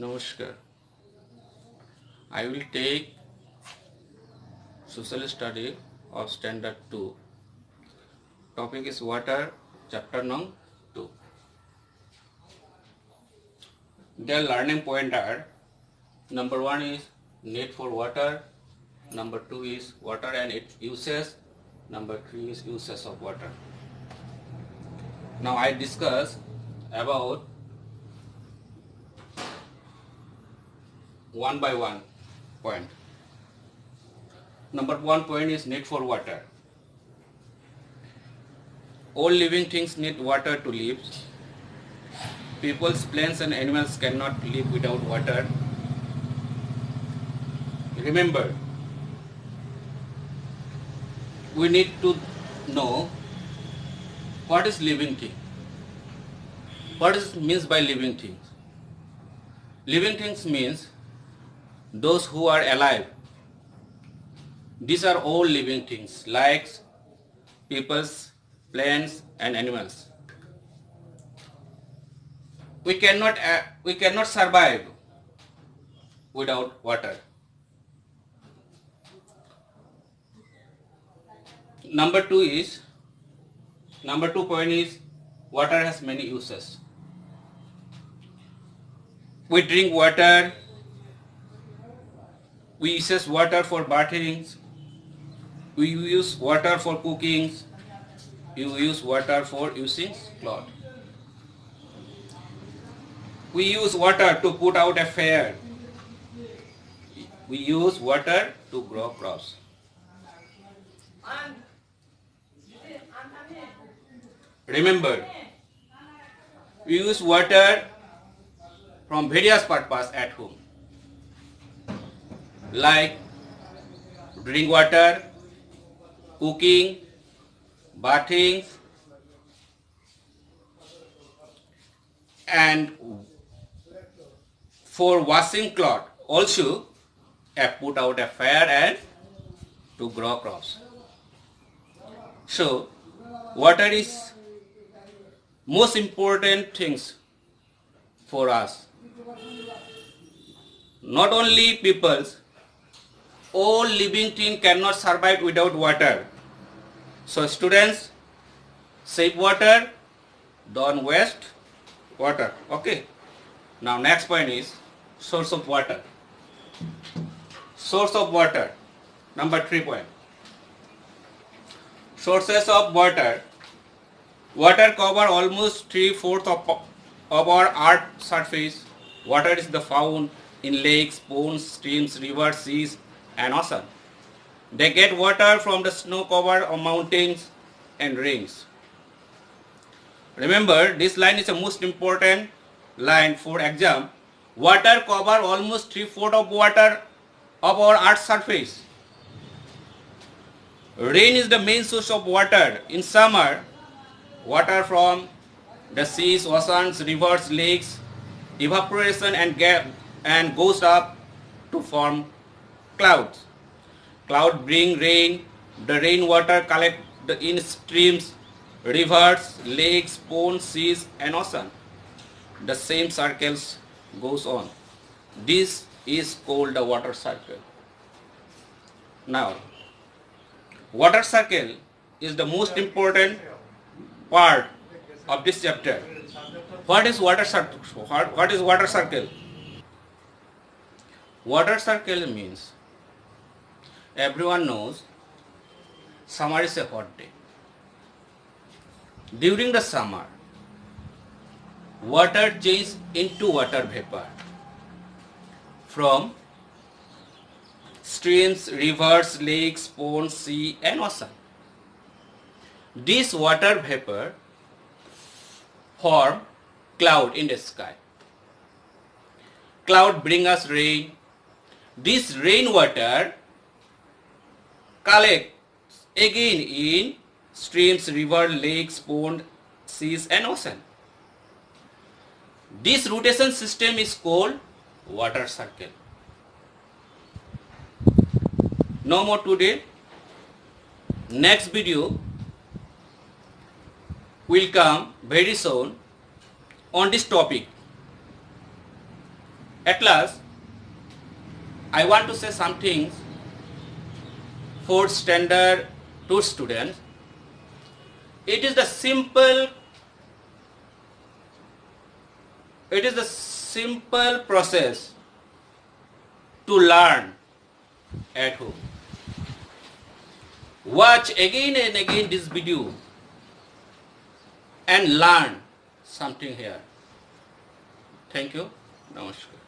Namaskar. I will take Social Study of Standard 2. Topic is Water, Chapter Number 2. Their learning point are: number 1 is need for water, number 2 is water and its uses, number 3 is uses of water. Now I discuss about one by one point. Number 1 point is need for water. All living things need water to live. Peoples, plants and animals cannot live without water. Remember, we need to know what is living thing. What is means by living things? Living things means those who are alive. These are all living things like peoples, plants and animals. We cannot survive without water. Number 2 point is water has many uses. We drink water. We use water for bathing. We use water for cooking. You use water for using cloth. We use water to put out a fire. We use water to grow crops. Remember, we use water from various purposes at home, like drink water, cooking, bathing, and for washing cloth. Also, put out a fire and to grow crops. So, water is most important things for us. Not only peoples, all living things cannot survive without water. So students, save water, don't waste water. Okay. Now next point is source of water. Source of water. Number 3 point. Sources of water. Water cover almost 3/4 of our earth's surface. Water is the found in lakes, ponds, streams, rivers, seas and ocean. They get water from the snow cover of mountains and rains. Remember, this line is the most important line for exam. Water cover almost 3/4 of water of our earth's surface. Rain is the main source of water. In summer, water from the seas, oceans, rivers, lakes, evaporation and goes up to form clouds. Clouds bring rain. The rainwater collect in streams, rivers, lakes, ponds, seas and ocean. The same circles goes on. This is called the water cycle. Now, water cycle is the most important part of this chapter. What is water cycle? What is water cycle? Water cycle means everyone knows summer is a hot day. During the summer, water changes into water vapor from streams, rivers, lakes, ponds, sea and ocean. This water vapor form cloud in the sky. Cloud bring us rain. This rainwater collects again in streams, river, lakes, pond, seas and ocean. This rotation system is called water cycle. No more today. Next video will come very soon on this topic. At last, I want to say something for standard 2 students. It is the simple process to learn at home. Watch again and again this video and learn something here. Thank you. Namaskar.